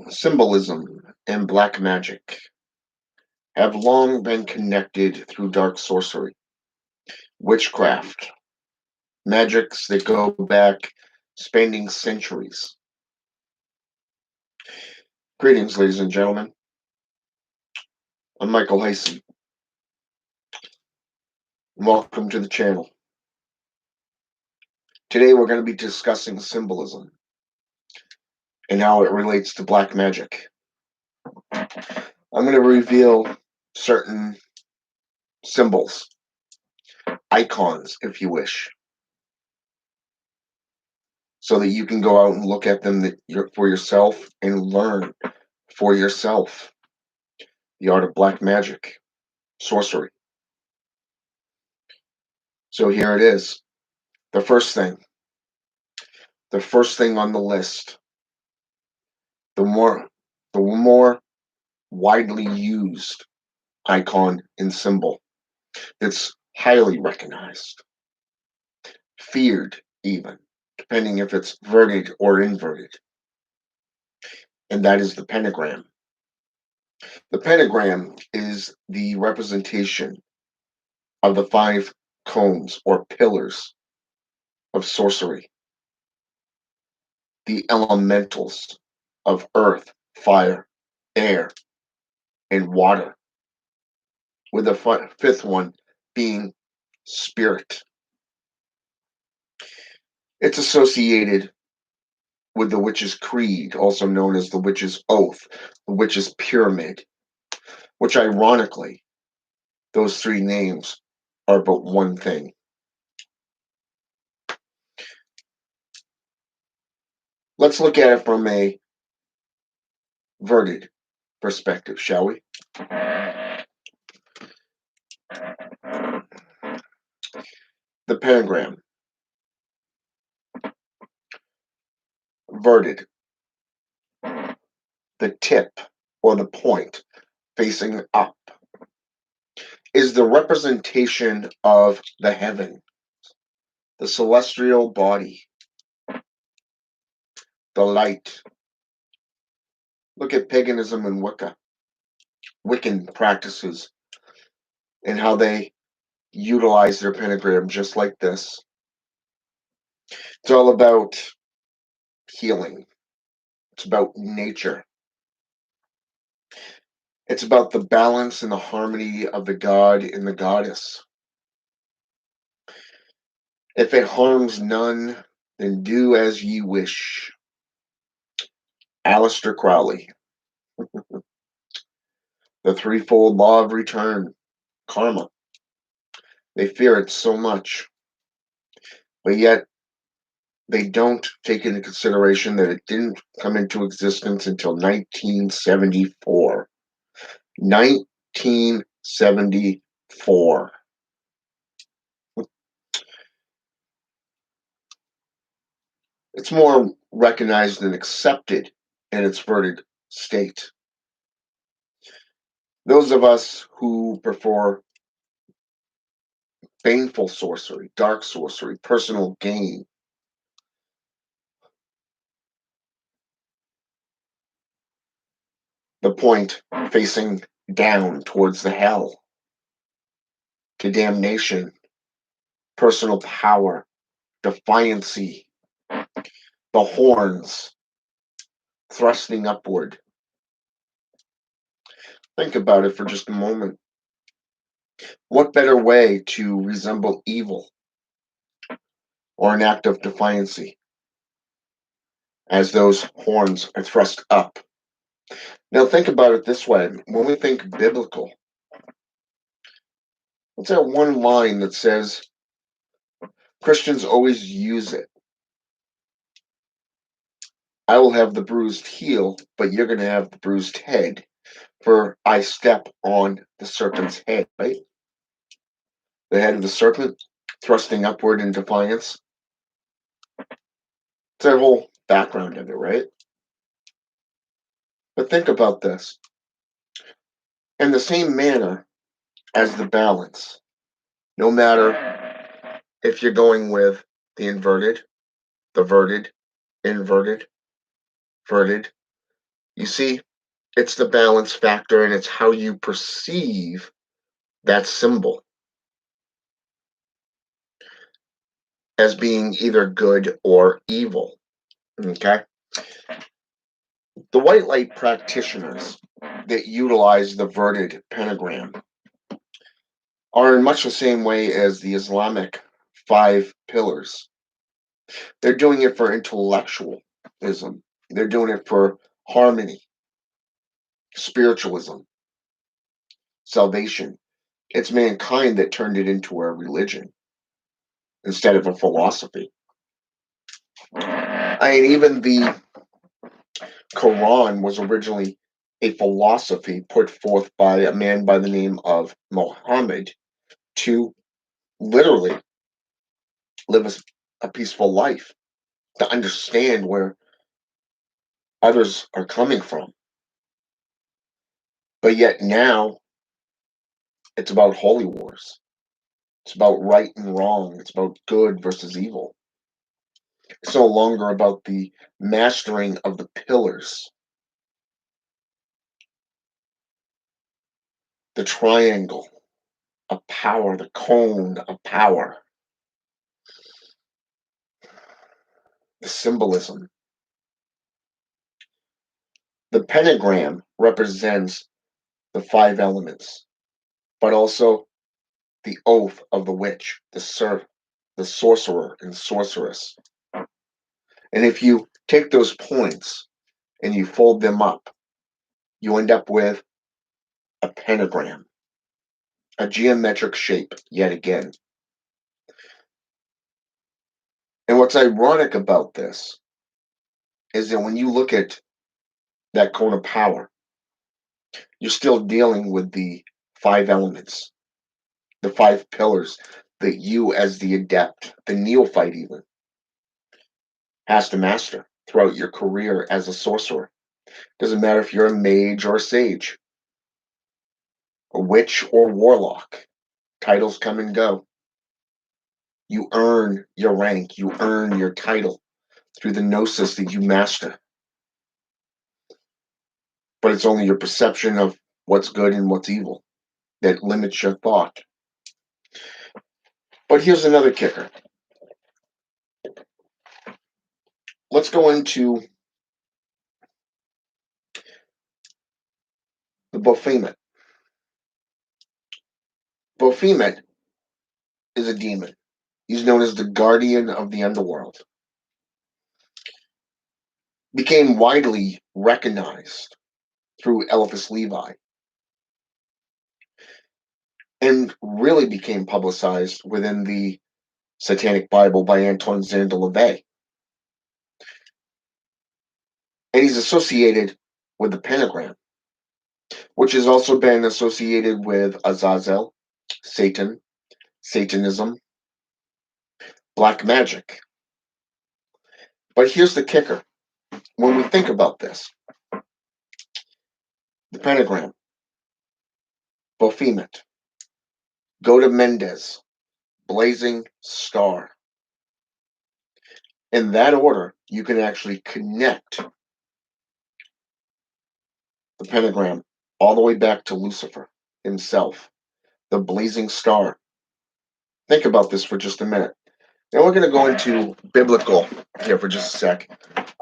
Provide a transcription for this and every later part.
Symbolism and black magic have long been connected through dark sorcery, witchcraft, magics that go back spanning centuries. Greetings, ladies and gentlemen. I'm Michael Hyson. Welcome to the channel. Today we're going to be discussing symbolism and how it relates to black magic. I'm going to reveal certain symbols, icons, if you wish, so that you can go out and look at them for yourself and learn for yourself the art of black magic, sorcery. So here it is. The first thing on the list, the more widely used icon and symbol that's highly recognized, feared even, depending if it's verted or inverted, and that is the pentagram. The pentagram is the representation of the 5 cones or pillars of sorcery, the elementals of earth, fire, air, and water, with the 5th one being spirit. It's associated with the witch's creed, also known as the witch's oath, the witch's pyramid, which ironically, those 3 names are but one thing. Let's look at it from a verted perspective, shall we? The pentagram, verted, the tip or the point facing up, is the representation of the heaven, the celestial body, the light. Look at paganism and Wiccan practices, and how they utilize their pentagram just like this. It's all about healing. It's about nature. It's about the balance and the harmony of the god and the goddess. If it harms none, then do as ye wish. Aleister Crowley. The threefold law of return, karma. They fear it so much, but yet they don't take into consideration that it didn't come into existence until 1974. 1974. It's more recognized and accepted in its verted state. Those of us who prefer baneful sorcery, dark sorcery, personal gain, the point facing down towards the hell, to damnation, personal power, defiancy, the horns thrusting upward. Think about it for just a moment. What better way to resemble evil or an act of defiancy as those horns are thrust up? Now think about it this way. When we think biblical, what's that one line that says, Christians always use it? I will have the bruised heel, but you're going to have the bruised head, for I step on the serpent's head, right? The head of the serpent thrusting upward in defiance. It's that whole background of it, right? But think about this. In the same manner as the balance, no matter if you're going with the inverted, the verted, inverted, verted, you see, it's the balance factor and it's how you perceive that symbol as being either good or evil. Okay? The white light practitioners that utilize the verted pentagram are in much the same way as the Islamic five pillars. They're doing it for intellectualism. They're doing it for harmony, spiritualism, salvation. It's mankind that turned it into a religion instead of a philosophy. I mean, even the Quran was originally a philosophy put forth by a man by the name of Muhammad to literally live a peaceful life, to understand where others are coming from. But yet now it's about holy wars. It's about right and wrong. It's about good versus evil. It's no longer about the mastering of the pillars, the triangle of power, the cone of power, the symbolism. The pentagram represents the five elements, but also the oath of the witch, the sorcerer and sorceress. And if you take those points and you fold them up, you end up with a pentagram, a geometric shape yet again. And what's ironic about this is that when you look at that cone of power, you're still dealing with the five elements, the five pillars that you, as the adept, the neophyte even, has to master throughout your career as a sorcerer. Doesn't matter if you're a mage or a sage, a witch or warlock. Titles come and go. You earn your rank, you earn your title through the gnosis that you master. But it's only your perception of what's good and what's evil that limits your thought. But here's another kicker. Let's go into the Baphomet. Baphomet is a demon. He's known as the guardian of the underworld. Became widely recognized through Eliphas Levi and really became publicized within the Satanic Bible by Antoine Zander LaVey. And he's associated with the pentagram, which has also been associated with Azazel, Satan, Satanism, black magic. But here's the kicker. When we think about this, the pentagram, Baphomet, go to Mendez, blazing star. In that order, you can actually connect the pentagram all the way back to Lucifer himself, the blazing star. Think about this for just a minute. Now we're going to go into biblical here for just a sec.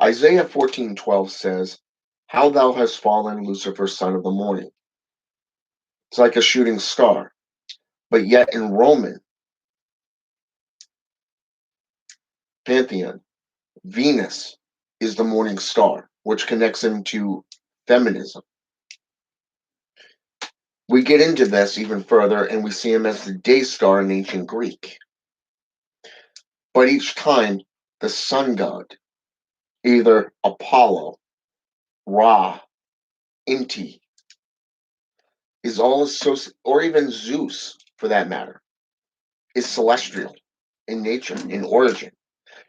Isaiah 14:12 says, "How thou hast fallen, Lucifer, son of the morning." It's like a shooting star. But yet in Roman pantheon, Venus is the morning star, which connects him to feminism. We get into this even further, and we see him as the day star in ancient Greek. But each time, the sun god, either Apollo, Ra, Inti, is all associated, or even Zeus, for that matter, is celestial in nature, in origin.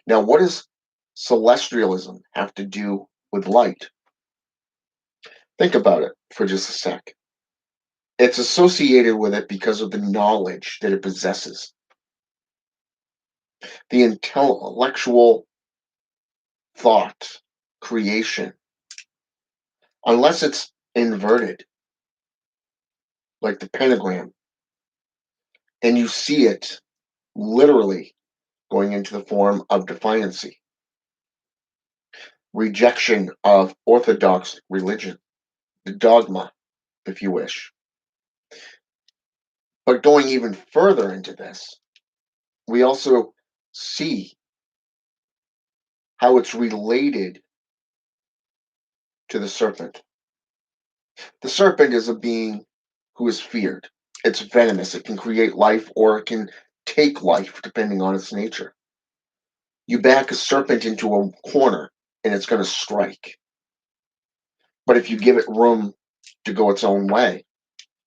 Now, what is celestialism have to do with light? Think about it for just a sec. It's associated with it because of the knowledge that it possesses, the intellectual thought, creation, unless it's inverted, like the pentagram, and you see it literally going into the form of defiancy, rejection of orthodox religion, the dogma, if you wish. But going even further into this, we also see how it's related to the serpent. The serpent is a being who is feared. It's venomous. It can create life or it can take life, depending on its nature. You back a serpent into a corner and it's going to strike. But if you give it room to go its own way,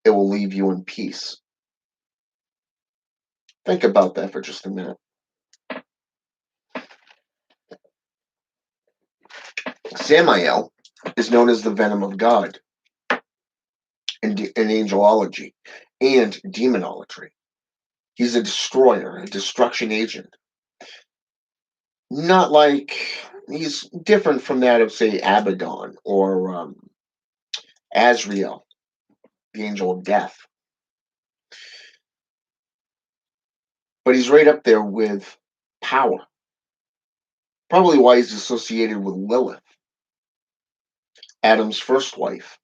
it will leave you in peace. Think about that for just a minute. Samael is known as the venom of God in angelology and demonology. He's a destroyer, a destruction agent. Not like he's different from that of, say, Abaddon or Azrael, the angel of death. But he's right up there with power. Probably why he's associated with Lilith, Adam's first wife.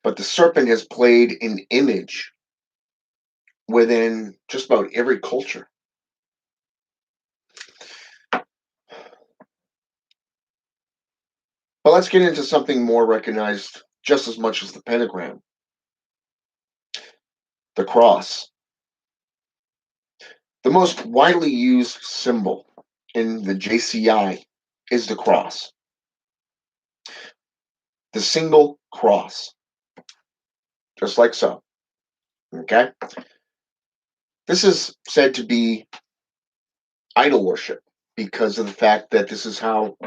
But the serpent has played an image within just about every culture. But let's get into something more recognized just as much as the pentagram, the cross. The most widely used symbol in the JCI is the cross, the single cross, just like so. Okay? This is said to be idol worship because of the fact that this is how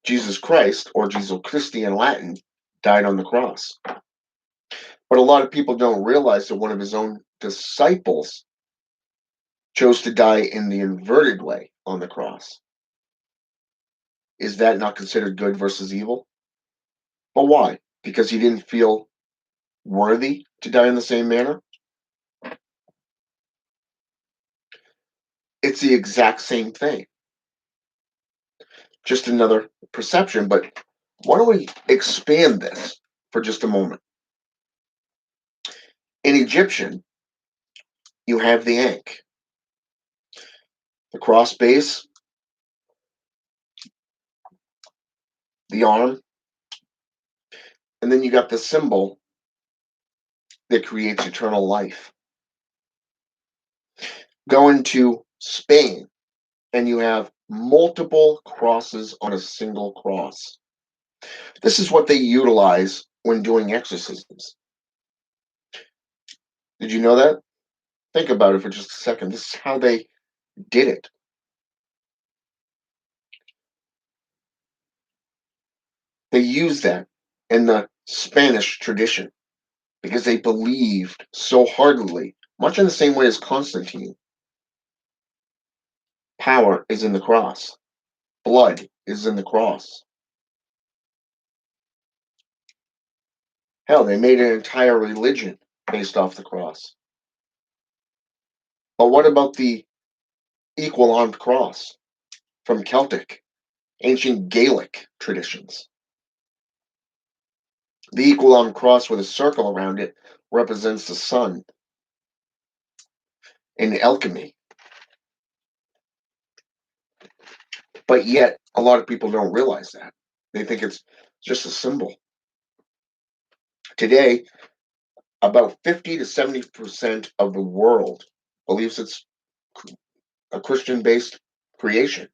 Jesus Christ, or Jesus Christi in Latin, died on the cross. But a lot of people don't realize that one of his own disciples chose to die in the inverted way on the cross. Is that not considered good versus evil? But why? Because he didn't feel worthy to die in the same manner? It's the exact same thing. Just another perception, but why don't we expand this for just a moment? In Egyptian, you have the ankh, the cross base, the arm, and then you got the symbol that creates eternal life. Go into Spain, and you have multiple crosses on a single cross. This is what they utilize when doing exorcisms. Did you know that? Think about it for just a second. This is how they did it. They used that in the Spanish tradition because they believed so heartily, much in the same way as Constantine. Power is in the cross. Blood is in the cross. Hell, they made an entire religion based off the cross. But what about the equal armed cross from Celtic, ancient Gaelic traditions? The equal armed cross with a circle around it represents the sun in alchemy. But yet, a lot of people don't realize that. They think it's just a symbol. Today, about 50 to 70% of the world believes it's a Christian based creation.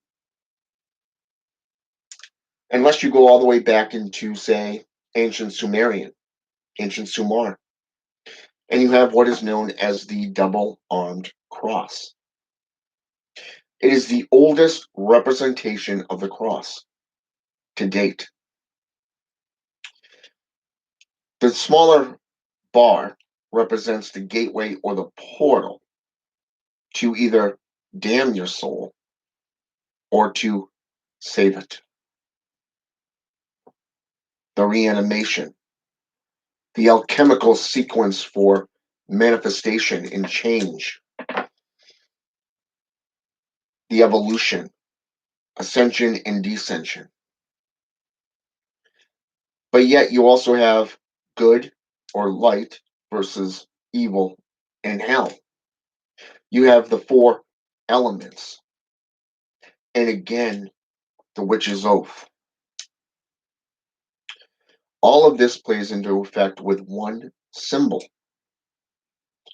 Unless you go all the way back into, say, ancient Sumerian, ancient Sumar, and you have what is known as the double armed cross. It is the oldest representation of the cross to date. The smaller bar represents the gateway or the portal to either damn your soul or to save it. The reanimation, the alchemical sequence for manifestation and change, the evolution, ascension and descension. But yet you also have good or light versus evil and hell. You have the four elements. And again, the witch's oath. All of this plays into effect with one symbol,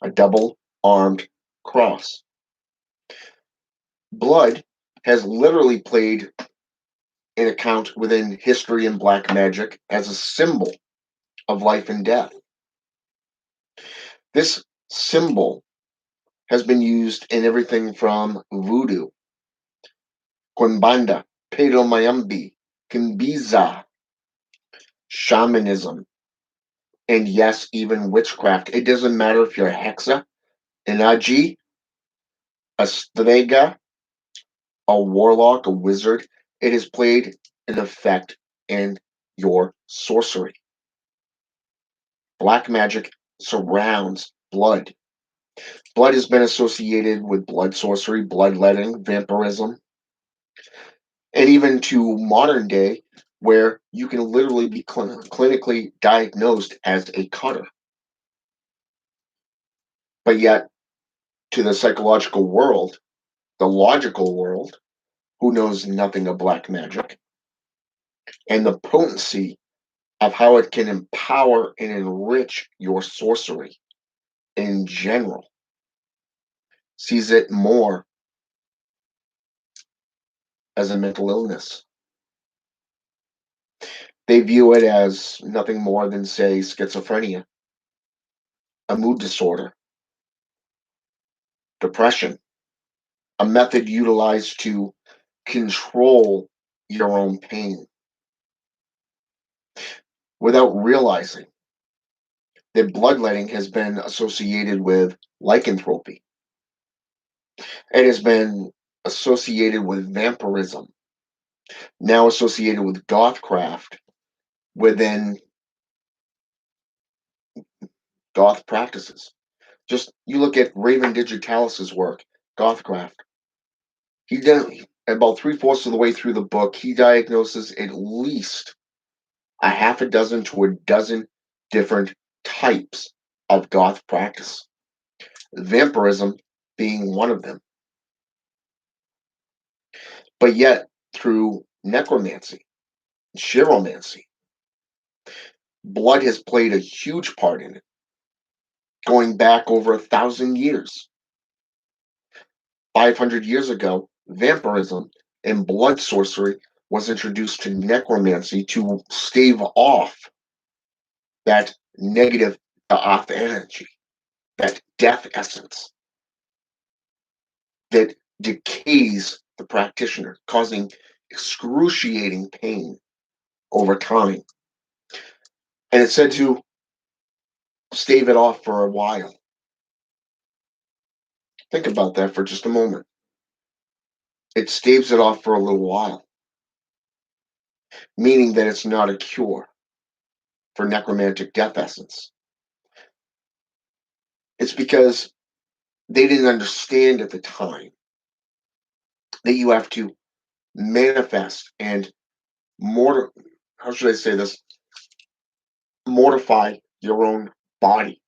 a double-armed cross. Blood has literally played an account within history and black magic as a symbol of life and death. This symbol has been used in everything from voodoo, Quimbanda, Pero Mayambi, Kimbiza, shamanism, and yes, even witchcraft. It doesn't matter if you're a hexa, an aji, a strega, a warlock, a wizard. It has played an effect in your sorcery. Black magic surrounds blood. Blood has been associated with blood sorcery, bloodletting, vampirism, and even to modern day, where you can literally be clinically diagnosed as a cutter. But yet, to the psychological world, the logical world, who knows nothing of black magic, and the potency of how it can empower and enrich your sorcery in general, sees it more as a mental illness. They view it as nothing more than, say, schizophrenia, a mood disorder, depression, a method utilized to control your own pain without realizing that bloodletting has been associated with lycanthropy. It has been associated with vampirism, now associated with gothcraft within goth practices. Just you look at Raven Digitalis's work, gothcraft. He did about 3/4 of the way through the book, he diagnoses at least a half a dozen to a dozen different types of goth practice. Vampirism being one of them. But yet, through necromancy, chiromancy, blood has played a huge part in it, going back over 1,000 years. 500 years ago, vampirism and blood sorcery was introduced to necromancy to stave off that negative off energy, that death essence that decays the practitioner, causing excruciating pain over time. And it's said to stave it off for a while. Think about that for just a moment. It staves it off for a little while, meaning that it's not a cure for necromantic death essence. It's because they didn't understand at the time that you have to manifest and how should I say this? Mortify your own body,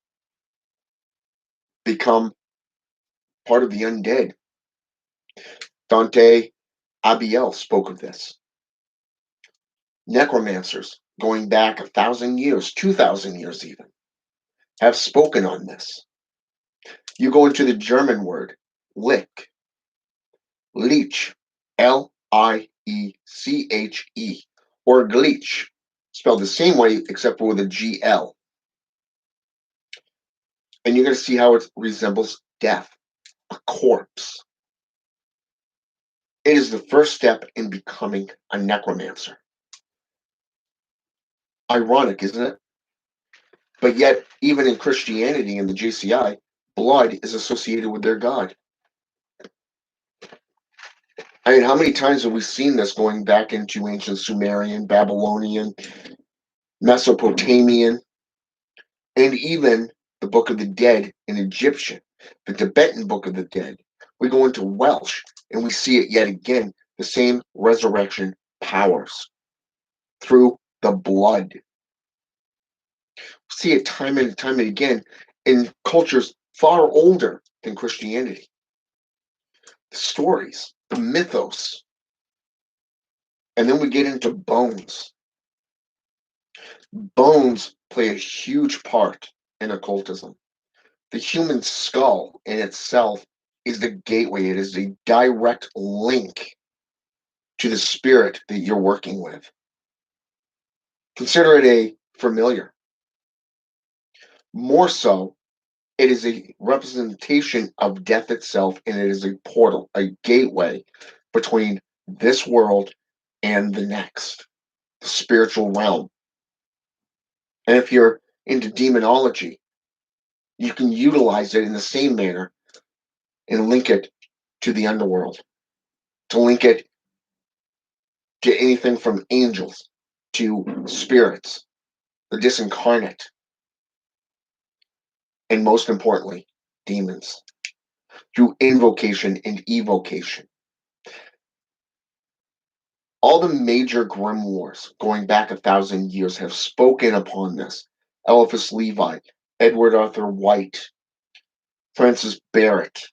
become part of the undead. Dante Abiel spoke of this. Necromancers, going back 1,000 years, 2,000 years even, have spoken on this. You go into the German word, Lich, Leech, Lieche, or Gleech, spelled the same way except for with a GL. And you're going to see how it resembles death, a corpse. It is the first step in becoming a necromancer. Ironic, isn't it? But yet, even in Christianity and the JCI, blood is associated with their god. I mean, how many times have we seen this going back into ancient Sumerian, Babylonian, Mesopotamian, and even the Book of the Dead in Egyptian, the Tibetan Book of the Dead? We go into Welsh and we see it yet again, the same resurrection powers through the blood. We see it time and time and again in cultures far older than Christianity. The stories, the mythos, and then we get into bones. Bones play a huge part in occultism. The human skull in itself is the gateway. It is a direct link to the spirit that you're working with. Consider it a familiar. More so, it is a representation of death itself, and it is a portal, a gateway between this world and the next, the spiritual realm. And if you're into demonology, you can utilize it in the same manner and link it to the underworld, to link it to anything from angels to spirits, the disincarnate, and most importantly, demons, through invocation and evocation. All the major grimoires going back 1,000 years have spoken upon this. Eliphas Levi, Edward Arthur White, Francis Barrett,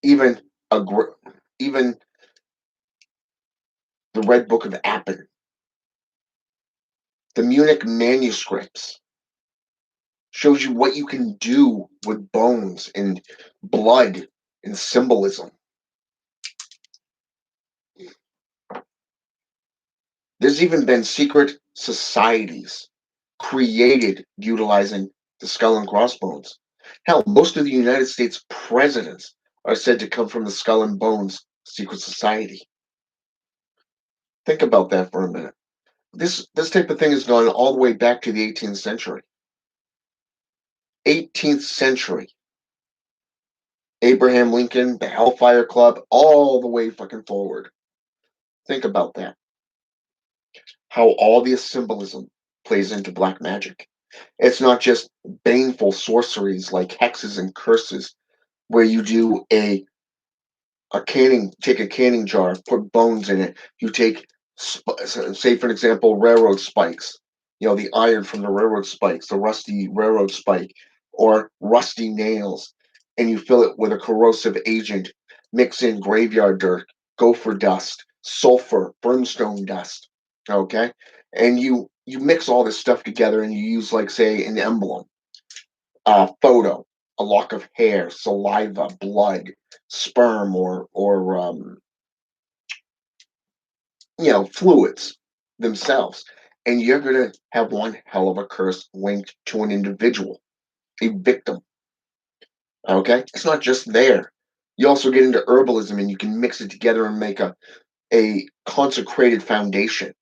even a even the Red Book of Appin, the Munich manuscripts shows you what you can do with bones and blood and symbolism. There's even been secret societies created utilizing the skull and crossbones. Hell, most of the United States presidents are said to come from the Skull and Bones secret society. Think about that for a minute. This type of thing has gone all the way back to the 18th century. 18th century. Abraham Lincoln, the Hellfire Club, all the way fucking forward. Think about that. How all this symbolism plays into black magic. It's not just baneful sorceries like hexes and curses, where you do take a canning jar, put bones in it. You take, say for an example, railroad spikes. You know, the iron from the railroad spikes, the rusty railroad spike, or rusty nails, and you fill it with a corrosive agent. Mix in graveyard dirt, gopher dust, sulfur, brimstone dust. Okay, and you mix all this stuff together, and you use, like, say, an emblem, a photo, a lock of hair, saliva, blood, sperm, or fluids themselves, and you're gonna have one hell of a curse linked to an individual, a victim. Okay, it's not just there. You also get into herbalism, and you can mix it together and make a consecrated foundation.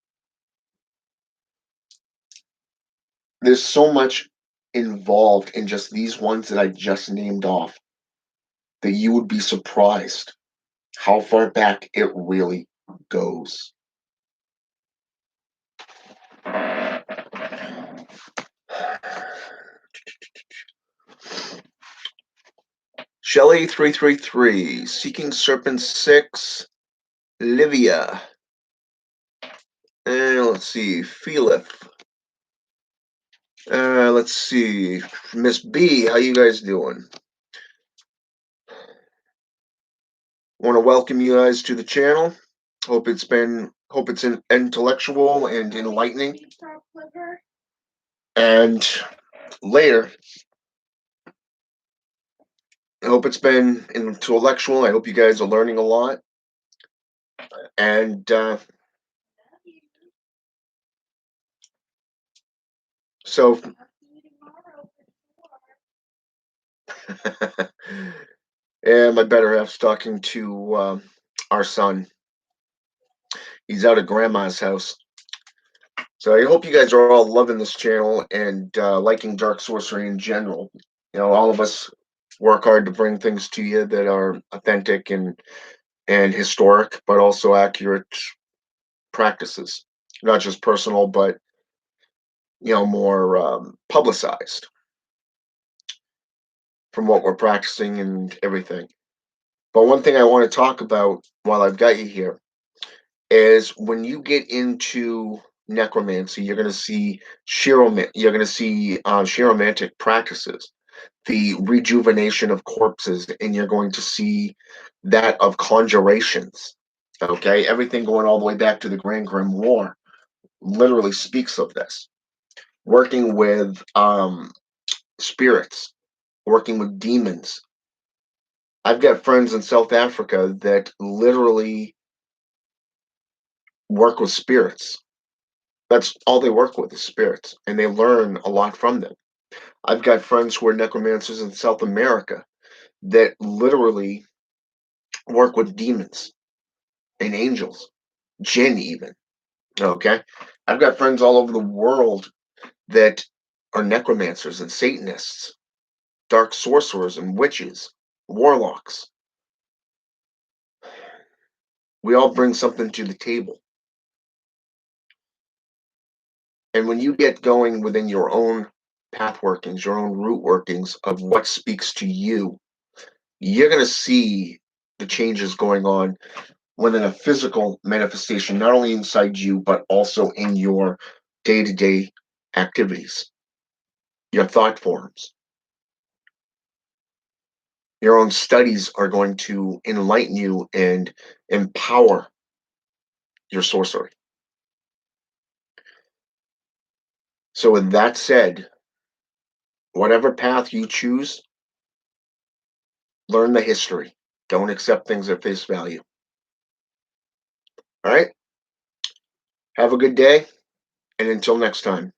There's so much involved in just these ones that I just named off that you would be surprised how far back it really goes. Shelley 333, Seeking Serpent 6, Livia. And let's see, Felith. Let's see, Miss B, how you guys doing? Want to welcome you guys to the channel. Hope it's intellectual and enlightening. And later, I hope it's been intellectual. I hope you guys are learning a lot. And so, And my better half's talking to our son. He's out at grandma's house. So I hope you guys are all loving this channel and liking Dark Sorcery in general. You know, all of us work hard to bring things to you that are authentic and historic, but also accurate practices. Not just personal, but more publicized from what we're practicing and everything. But one thing I want to talk about while I've got you here is when you get into necromancy, you're going to see chiromantic practices, the rejuvenation of corpses, and you're going to see that of conjurations. Okay, everything going all the way back to the Grand Grim War literally speaks of this. Working with spirits, working with demons. I've got friends in South Africa that literally work with spirits. That's all they work with is spirits, and they learn a lot from them. I've got friends who are necromancers in South America that literally work with demons and angels, jinn even. Okay, I've got friends all over the world that are necromancers and Satanists, dark sorcerers and witches, warlocks. We all bring something to the table. And when you get going within your own path workings, your own root workings of what speaks to you, you're going to see the changes going on within a physical manifestation, not only inside you, but also in your day to day activities, your thought forms. Your own studies are going to enlighten you and empower your sorcery. So, with that said, whatever path you choose, learn the history. Don't accept things at face value. All right? Have a good day, and until next time.